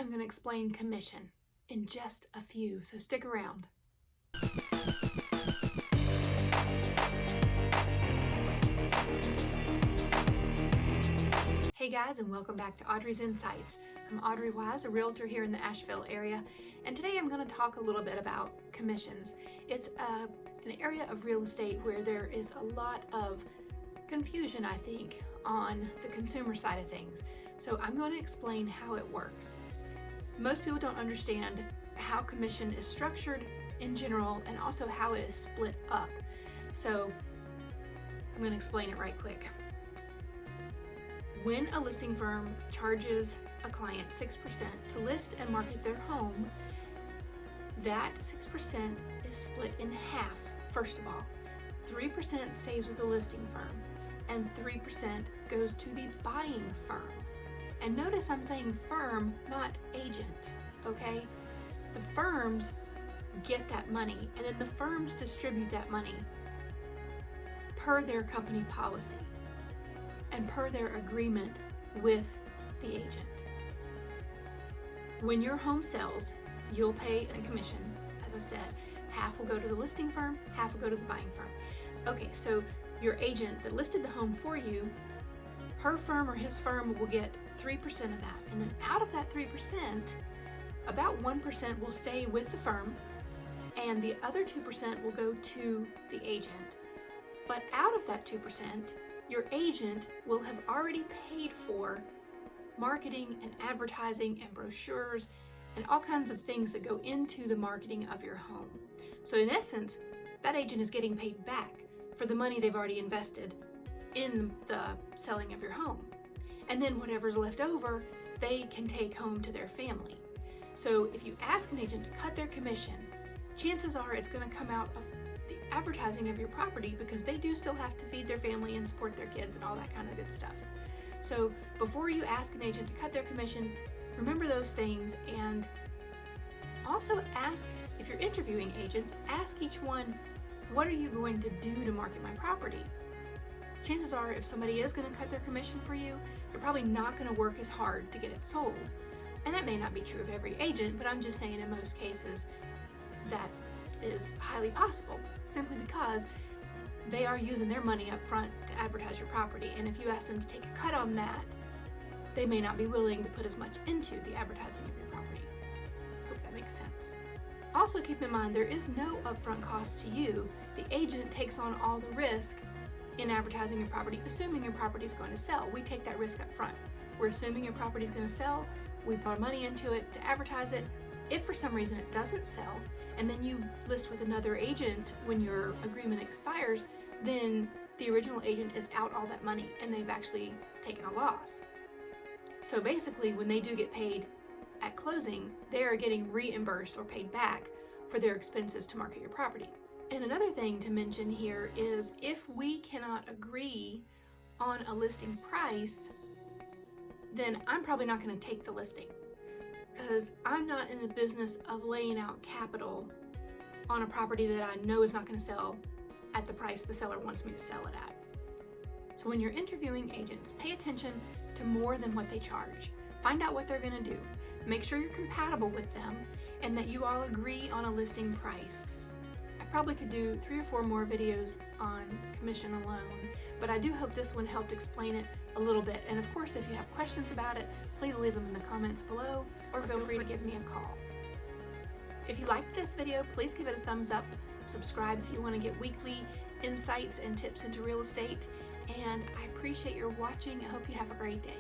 I'm going to explain commission in just a few, so stick around. Hey guys, and welcome back to Audrey's Insights. I'm Audrey Wise, a realtor here in the Asheville area, and today I'm going to talk a little bit about commissions. It's an area of real estate where there is a lot of confusion, I think, on the consumer side of things. So I'm going to explain how it works. Most people don't understand how commission is structured in general and also how it is split up. So I'm going to explain it right quick. When a listing firm charges a client 6% to list and market their home, that 6% is split in half. First of all, 3% stays with the listing firm and 3% goes to the buying firm. And notice I'm saying firm, not agent, okay? The firms get that money, and then the firms distribute that money per their company policy and per their agreement with the agent. When your home sells, you'll pay a commission. As I said, half will go to the listing firm, half will go to the buying firm. Okay, so your agent that listed the home for you, her firm or his firm will get 3% of that. And then out of that 3%, about 1% will stay with the firm and the other 2% will go to the agent. But out of that 2%, your agent will have already paid for marketing and advertising and brochures and all kinds of things that go into the marketing of your home. So in essence, that agent is getting paid back for the money they've already invested in the selling of your home. And then whatever's left over, they can take home to their family. So if you ask an agent to cut their commission, chances are it's going to come out of the advertising of your property, because they do still have to feed their family and support their kids and all that kind of good stuff. So before you ask an agent to cut their commission, remember those things, and also ask, if you're interviewing agents, ask each one, what are you going to do to market my property? Chances are if somebody is going to cut their commission for you, they're probably not going to work as hard to get it sold. And that may not be true of every agent, but I'm just saying in most cases that is highly possible, simply because they are using their money up front to advertise your property. And if you ask them to take a cut on that, they may not be willing to put as much into the advertising of your property. Hope that makes sense. Also keep in mind, there is no upfront cost to you. The agent takes on all the risk in advertising your property, assuming your property is going to sell. We take that risk up front. We're assuming your property is going to sell. We put money into it to advertise it. If for some reason it doesn't sell, and then you list with another agent when your agreement expires, then the original agent is out all that money and they've actually taken a loss. So basically, when they do get paid at closing, they are getting reimbursed or paid back for their expenses to market your property. And another thing to mention here is, if we cannot agree on a listing price, then I'm probably not going to take the listing, because I'm not in the business of laying out capital on a property that I know is not going to sell at the price the seller wants me to sell it at. So when you're interviewing agents, pay attention to more than what they charge. Find out what they're going to do. Make sure you're compatible with them and that you all agree on a listing price. I probably could do 3 or 4 more videos on commission alone, but I do hope this one helped explain it a little bit. And of course, if you have questions about it, please leave them in the comments below, or feel free to give me a call. If you liked this video, please give it a thumbs up. Subscribe if you want to get weekly insights and tips into real estate. And I appreciate your watching. I hope you have a great day.